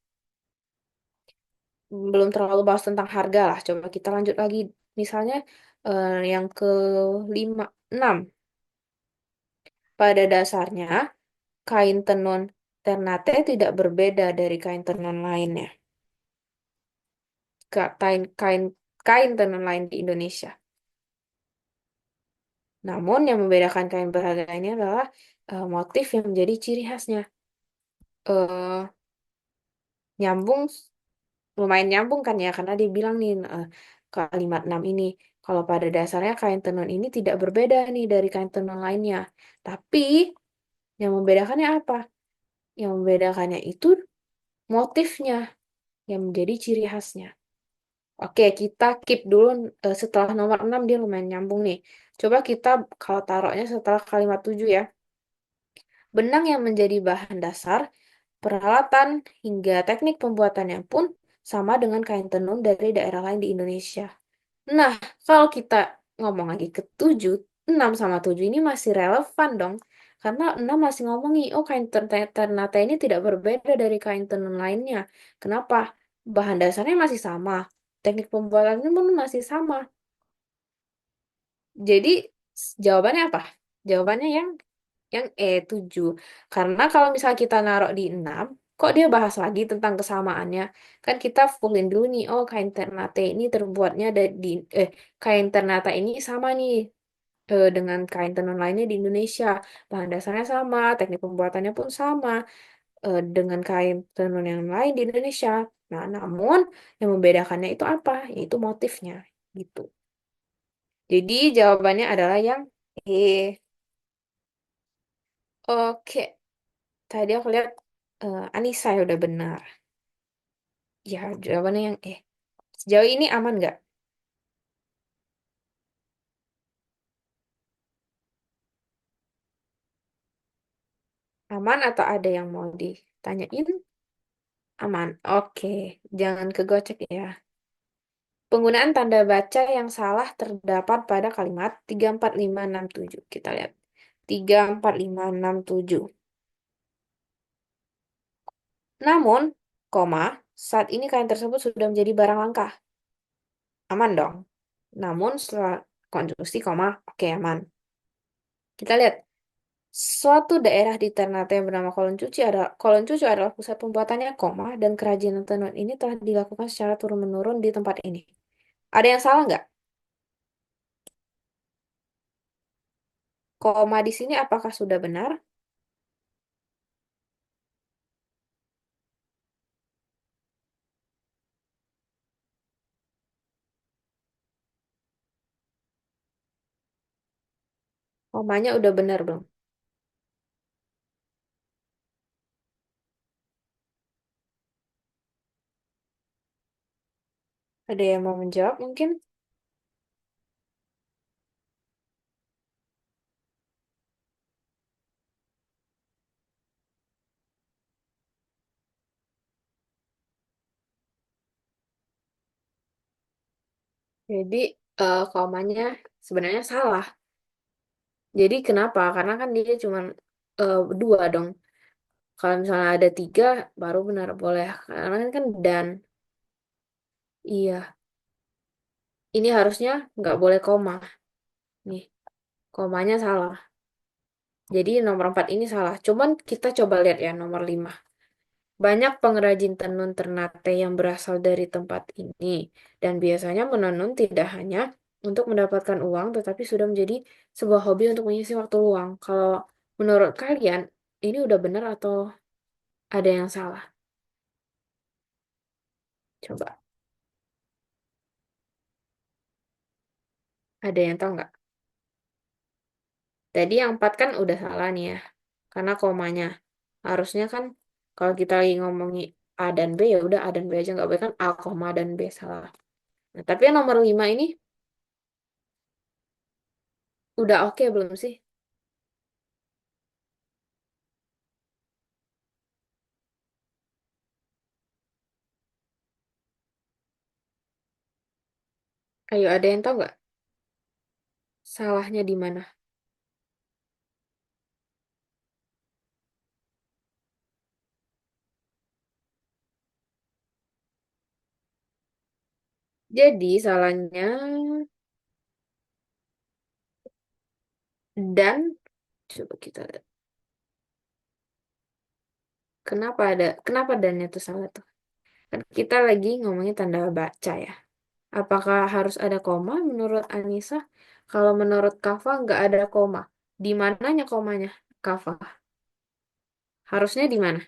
belum terlalu bahas tentang harga lah. Coba kita lanjut lagi. Misalnya yang kelima, 6. Pada dasarnya, kain tenun Ternate tidak berbeda dari kain tenun lainnya. Kain kain tenun lain di Indonesia. Namun yang membedakan kain berharga ini adalah motif yang menjadi ciri khasnya. Eh, nyambung, lumayan nyambung kan ya, karena dia bilang nih kalimat 6 ini. Kalau pada dasarnya kain tenun ini tidak berbeda nih dari kain tenun lainnya. Tapi yang membedakannya apa? Yang membedakannya itu motifnya yang menjadi ciri khasnya. Oke, kita keep dulu setelah nomor 6 dia lumayan nyambung nih. Coba kita kalau taruhnya setelah kalimat 7 ya. Benang yang menjadi bahan dasar, peralatan, hingga teknik pembuatannya pun sama dengan kain tenun dari daerah lain di Indonesia. Nah, kalau kita ngomong lagi ke 7, 6 sama 7 ini masih relevan dong. Karena 6 masih ngomongin, oh kain Ternate ini tidak berbeda dari kain tenun lainnya. Kenapa? Bahan dasarnya masih sama. Teknik pembuatannya pun masih sama. Jadi jawabannya apa? Jawabannya yang E7. Karena kalau misalnya kita naruh di 6, kok dia bahas lagi tentang kesamaannya? Kan kita fullin dulu nih, oh kain Ternate ini terbuatnya kain Ternate ini sama nih dengan kain tenun lainnya di Indonesia. Bahan dasarnya sama, teknik pembuatannya pun sama dengan kain tenun yang lain di Indonesia. Nah, namun yang membedakannya itu apa? Yaitu motifnya gitu. Jadi jawabannya adalah yang E. Oke, tadi aku lihat Anissa ya udah benar. Ya, jawabannya yang sejauh ini aman nggak? Aman atau ada yang mau ditanyain? Aman. Oke, jangan kegocek ya. Penggunaan tanda baca yang salah terdapat pada kalimat 3, 4, 5, 6, 7. Kita lihat. 3, 4, 5, 6, 7. Namun, koma, saat ini kain tersebut sudah menjadi barang langka. Aman dong. Namun, setelah konjungsi koma, oke aman. Kita lihat. Suatu daerah di Ternate yang bernama Kolon Cucu adalah pusat pembuatannya koma dan kerajinan tenun ini telah dilakukan secara turun-menurun di tempat ini. Ada yang salah nggak? Koma di sini apakah sudah benar? Komanya udah benar belum? Ada yang mau menjawab mungkin? Jadi komanya sebenarnya salah. Jadi kenapa? Karena kan dia cuma dua dong. Kalau misalnya ada tiga, baru benar boleh. Karena kan dan. Iya, ini harusnya nggak boleh koma. Nih, komanya salah. Jadi nomor 4 ini salah. Cuman kita coba lihat ya nomor 5. Banyak pengrajin tenun Ternate yang berasal dari tempat ini. Dan biasanya menenun tidak hanya untuk mendapatkan uang, tetapi sudah menjadi sebuah hobi untuk mengisi waktu luang. Kalau menurut kalian, ini udah benar atau ada yang salah? Coba, ada yang tahu nggak? Tadi yang 4 kan udah salah nih ya. Karena komanya. Harusnya kan kalau kita lagi ngomongin A dan B, ya udah A dan B aja, nggak boleh kan A, koma dan B salah. Nah, tapi yang nomor 5 ini udah oke belum sih? Ayo, ada yang tahu nggak salahnya di mana? Jadi salahnya dan coba kita lihat. Kenapa dannya itu salah tuh? Kan kita lagi ngomongin tanda baca ya. Apakah harus ada koma menurut Anissa? Kalau menurut Kava nggak ada koma. Di mananya komanya, Kava? Harusnya di mana?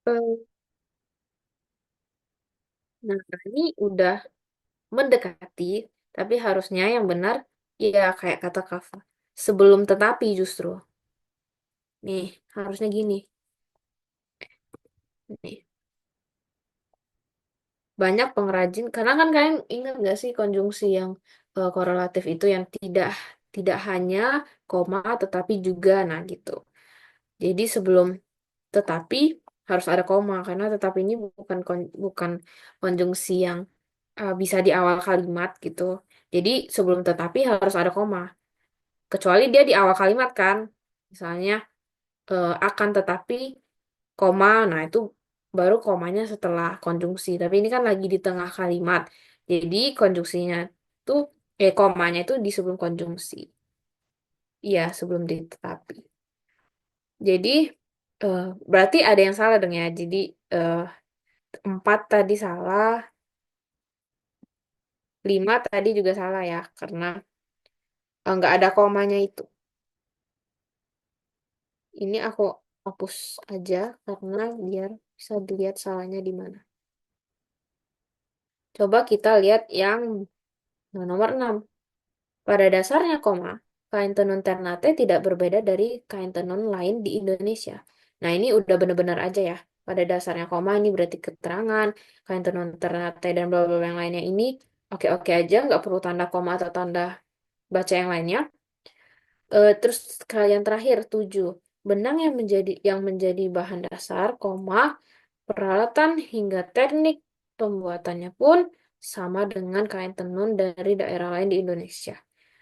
Eh, Nah, ini udah mendekati, tapi harusnya yang benar, ya kayak kata Kava. Sebelum tetapi justru. Nih, harusnya gini. Nih, banyak pengrajin, karena kan kalian ingat nggak sih konjungsi yang korelatif itu yang tidak tidak hanya koma, tetapi juga, nah gitu. Jadi sebelum tetapi harus ada koma, karena tetapi ini bukan konjungsi yang bisa di awal kalimat gitu. Jadi sebelum tetapi harus ada koma. Kecuali dia di awal kalimat kan. Misalnya akan tetapi koma. Nah, itu baru komanya setelah konjungsi. Tapi ini kan lagi di tengah kalimat. Jadi konjungsinya tuh komanya itu di sebelum konjungsi. Iya, sebelum di tetapi. Jadi eh, berarti ada yang salah dong ya. Jadi eh, 4 tadi salah, 5 tadi juga salah ya, karena nggak ada komanya itu. Ini aku hapus aja karena biar bisa dilihat salahnya di mana. Coba kita lihat yang nomor 6. Pada dasarnya, koma, kain tenun Ternate tidak berbeda dari kain tenun lain di Indonesia. Nah, ini udah benar-benar aja ya. Pada dasarnya, koma, ini berarti keterangan, kain tenun Ternate dan bla bla bla yang lainnya ini oke-oke aja, nggak perlu tanda koma atau tanda baca yang lainnya. Terus kalian terakhir, 7. Benang yang menjadi bahan dasar, koma, peralatan hingga teknik pembuatannya pun sama dengan kain tenun dari daerah lain di Indonesia.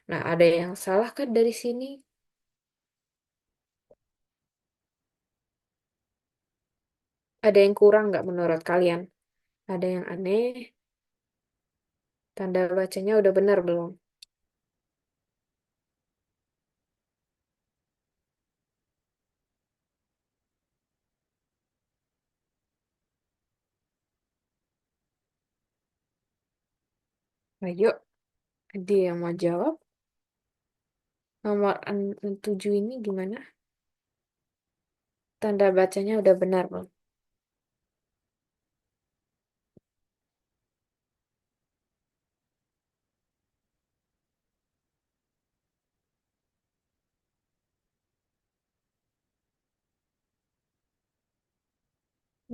Nah, ada yang salah kan dari sini? Ada yang kurang nggak menurut kalian? Ada yang aneh? Tanda bacanya udah benar belum? Ayo, ada yang mau jawab? Nomor 7 ini gimana? Tanda bacanya udah benar belum?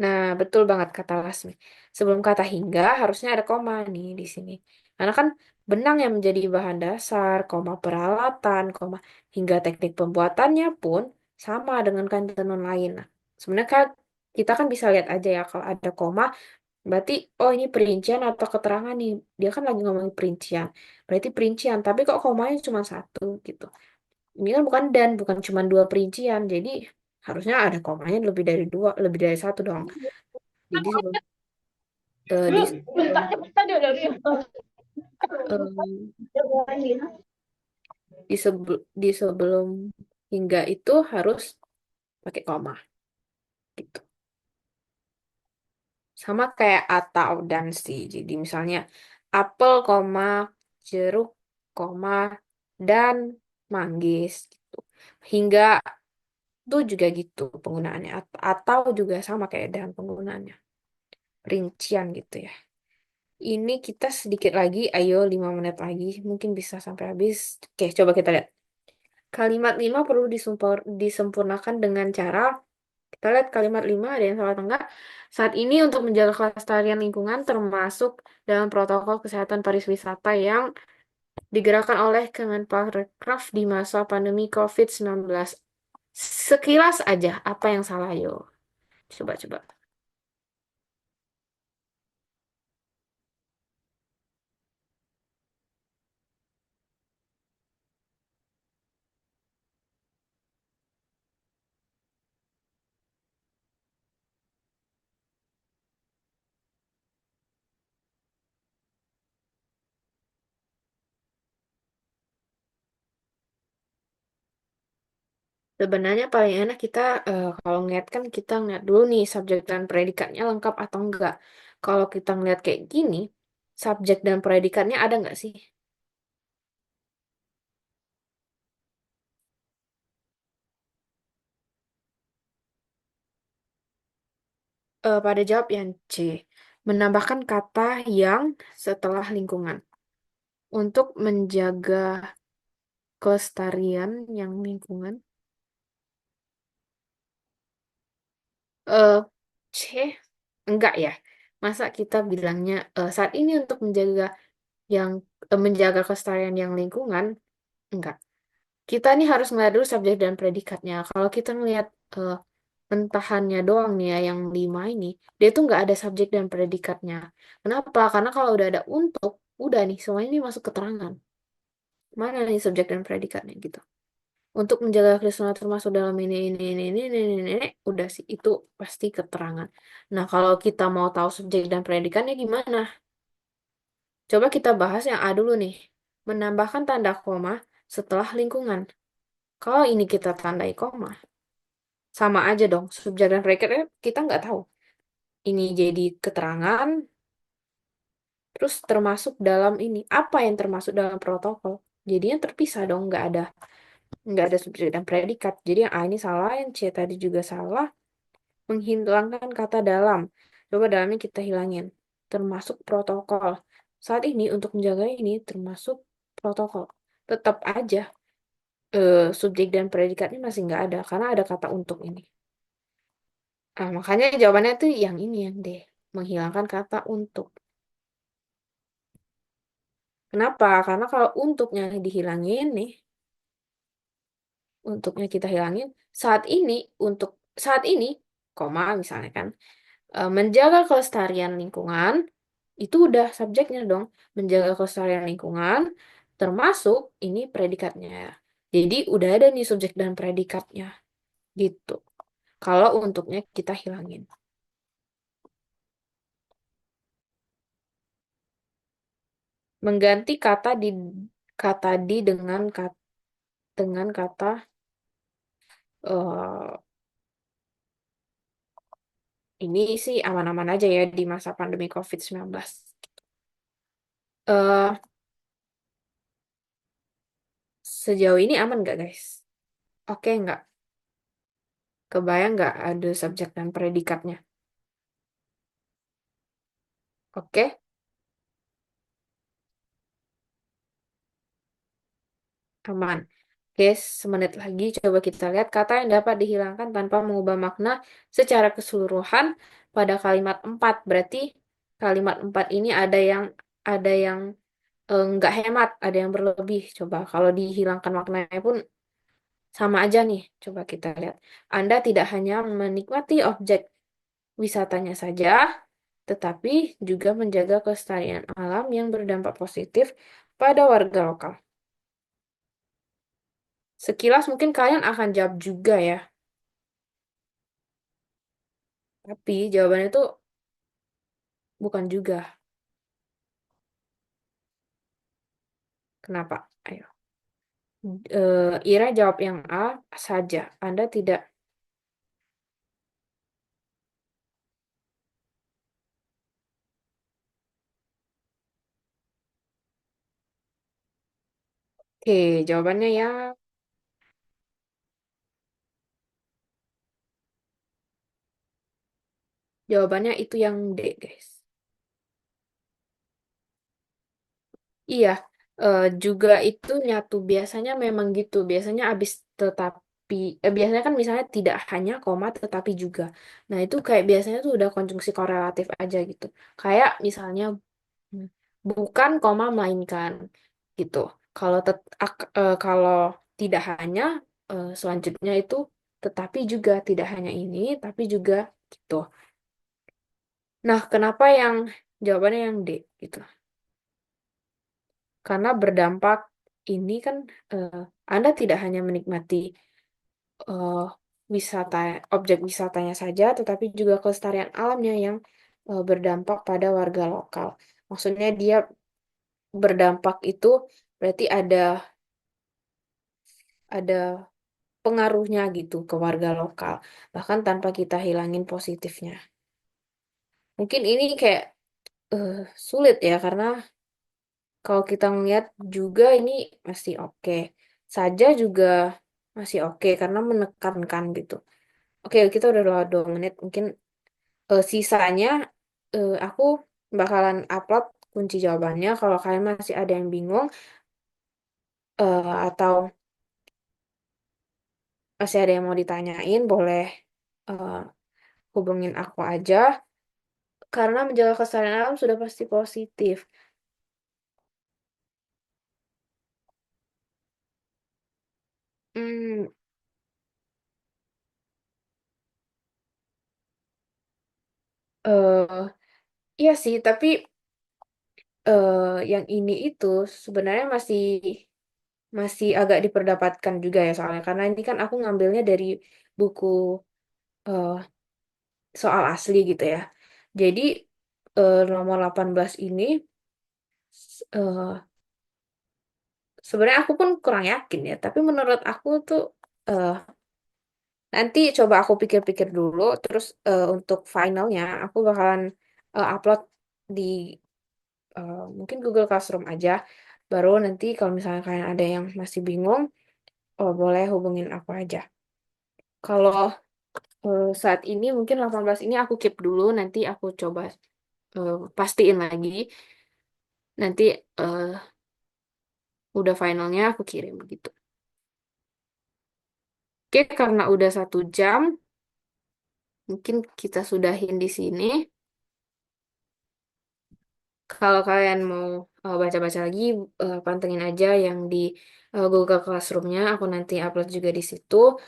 Nah, betul banget kata Lasmi. Sebelum kata hingga, harusnya ada koma nih di sini. Karena kan benang yang menjadi bahan dasar, koma peralatan, koma hingga teknik pembuatannya pun sama dengan kain tenun lain. Nah, sebenarnya kan kita kan bisa lihat aja ya kalau ada koma, berarti oh ini perincian atau keterangan nih. Dia kan lagi ngomongin perincian. Berarti perincian, tapi kok komanya cuma satu gitu. Ini kan bukan dan, bukan cuma dua perincian. Jadi harusnya ada komanya lebih dari dua, lebih dari satu dong. Jadi sebelum di sebelum em, di sebelum hingga itu harus pakai koma gitu. Sama kayak atau dan sih. Jadi misalnya apel, koma, jeruk, koma, dan manggis gitu. Hingga itu juga gitu penggunaannya. Atau juga sama kayak dan penggunaannya. Rincian gitu ya. Ini kita sedikit lagi, ayo 5 menit lagi. Mungkin bisa sampai habis. Oke, coba kita lihat. Kalimat 5 perlu disempurnakan dengan cara, kita lihat kalimat 5 ada yang salah atau enggak. Saat ini untuk menjaga kelestarian lingkungan termasuk dalam protokol kesehatan pariwisata yang digerakkan oleh Kemenparekraf di masa pandemi COVID-19. Sekilas aja, apa yang salah, yo? Coba-coba. Sebenarnya paling enak kita kalau ngeliat kan kita ngeliat dulu nih subjek dan predikatnya lengkap atau enggak. Kalau kita ngeliat kayak gini, subjek dan predikatnya ada nggak sih? Pada jawab yang C. Menambahkan kata yang setelah lingkungan. Untuk menjaga kelestarian yang lingkungan. Eh, C. Enggak ya. Masa kita bilangnya saat ini untuk yang menjaga kelestarian yang lingkungan? Enggak. Kita nih harus ngeliat dulu subjek dan predikatnya. Kalau kita ngeliat eh, pentahannya doang nih ya, yang 5 ini, dia tuh nggak ada subjek dan predikatnya. Kenapa? Karena kalau udah ada untuk, udah nih, semuanya ini masuk keterangan. Mana nih subjek dan predikatnya gitu. Untuk menjaga kerusuhan termasuk dalam ini, udah sih, itu pasti keterangan. Nah, kalau kita mau tahu subjek dan predikatnya gimana? Coba kita bahas yang A dulu nih. Menambahkan tanda koma setelah lingkungan. Kalau ini kita tandai koma, sama aja dong. Subjek dan predikatnya kita nggak tahu. Ini jadi keterangan, terus termasuk dalam ini. Apa yang termasuk dalam protokol? Jadinya terpisah dong, nggak ada. nggak ada subjek dan predikat. Jadi yang A ini salah, yang C tadi juga salah. Menghilangkan kata dalam. Coba dalamnya kita hilangin. Termasuk protokol. Saat ini untuk menjaga ini termasuk protokol. Tetap aja subjek dan predikatnya masih nggak ada karena ada kata untuk ini. Ah, makanya jawabannya tuh yang ini yang D. Menghilangkan kata untuk. Kenapa? Karena kalau untuknya dihilangin nih, untuknya kita hilangin, saat ini, untuk saat ini, koma misalnya kan, menjaga kelestarian lingkungan, itu udah subjeknya dong. Menjaga kelestarian lingkungan, termasuk ini predikatnya. Jadi udah ada nih subjek dan predikatnya, gitu. Kalau untuknya kita hilangin. Mengganti kata di dengan kata eh ini sih aman-aman aja ya di masa pandemi COVID-19. Eh Sejauh ini aman nggak guys? Oke nggak? Kebayang nggak ada subjek dan predikatnya? Oke, aman. Oke, semenit lagi coba kita lihat kata yang dapat dihilangkan tanpa mengubah makna secara keseluruhan pada kalimat 4. Berarti kalimat 4 ini ada yang nggak hemat, ada yang berlebih. Coba kalau dihilangkan maknanya pun sama aja nih. Coba kita lihat. Anda tidak hanya menikmati objek wisatanya saja, tetapi juga menjaga kelestarian alam yang berdampak positif pada warga lokal. Sekilas mungkin kalian akan jawab juga ya, tapi jawabannya itu bukan juga. Kenapa? Ayo. Ira jawab yang A saja. Anda tidak. Oke, jawabannya itu yang D, guys. Iya, juga itu nyatu. Biasanya memang gitu. Biasanya abis tetapi, biasanya kan misalnya tidak hanya koma tetapi juga. Nah itu kayak biasanya tuh udah konjungsi korelatif aja gitu. Kayak misalnya hmm, bukan koma melainkan gitu. Kalau tidak hanya selanjutnya itu tetapi juga tidak hanya ini tapi juga gitu. Nah kenapa yang jawabannya yang D gitu? Karena berdampak ini kan eh, Anda tidak hanya menikmati eh, wisata objek wisatanya saja, tetapi juga kelestarian alamnya yang berdampak pada warga lokal. Maksudnya dia berdampak itu berarti ada pengaruhnya gitu ke warga lokal, bahkan tanpa kita hilangin positifnya. Mungkin ini kayak eh, sulit ya karena kalau kita ngeliat juga ini masih oke. Saja juga masih oke karena menekankan gitu. Oke, kita udah lewat 2 menit. Mungkin sisanya aku bakalan upload kunci jawabannya. Kalau kalian masih ada yang bingung atau masih ada yang mau ditanyain, boleh eh, hubungin aku aja. Karena menjaga kelestarian alam sudah pasti positif. Hmm, eh iya sih, tapi yang ini itu sebenarnya masih masih agak diperdapatkan juga ya soalnya karena ini kan aku ngambilnya dari buku eh, soal asli gitu ya. Jadi nomor 18 ini eh, sebenarnya aku pun kurang yakin ya, tapi menurut aku tuh eh, nanti coba aku pikir-pikir dulu terus untuk finalnya aku bakalan upload di mungkin Google Classroom aja. Baru nanti kalau misalnya kalian ada yang masih bingung Oh, boleh hubungin aku aja. Kalau saat ini mungkin 18 ini aku keep dulu, nanti aku coba pastiin lagi. Nanti udah finalnya aku kirim gitu. Oke, karena udah 1 jam, mungkin kita sudahin di sini. Kalau kalian mau baca-baca lagi, pantengin aja yang di Google Classroom-nya. Aku nanti upload juga di situ.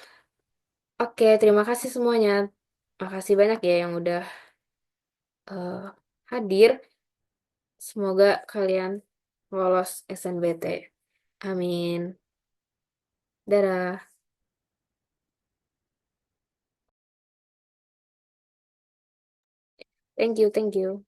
Oke, terima kasih semuanya. Makasih banyak ya yang udah hadir. Semoga kalian lolos SNBT. Amin. Dadah. Thank you, thank you.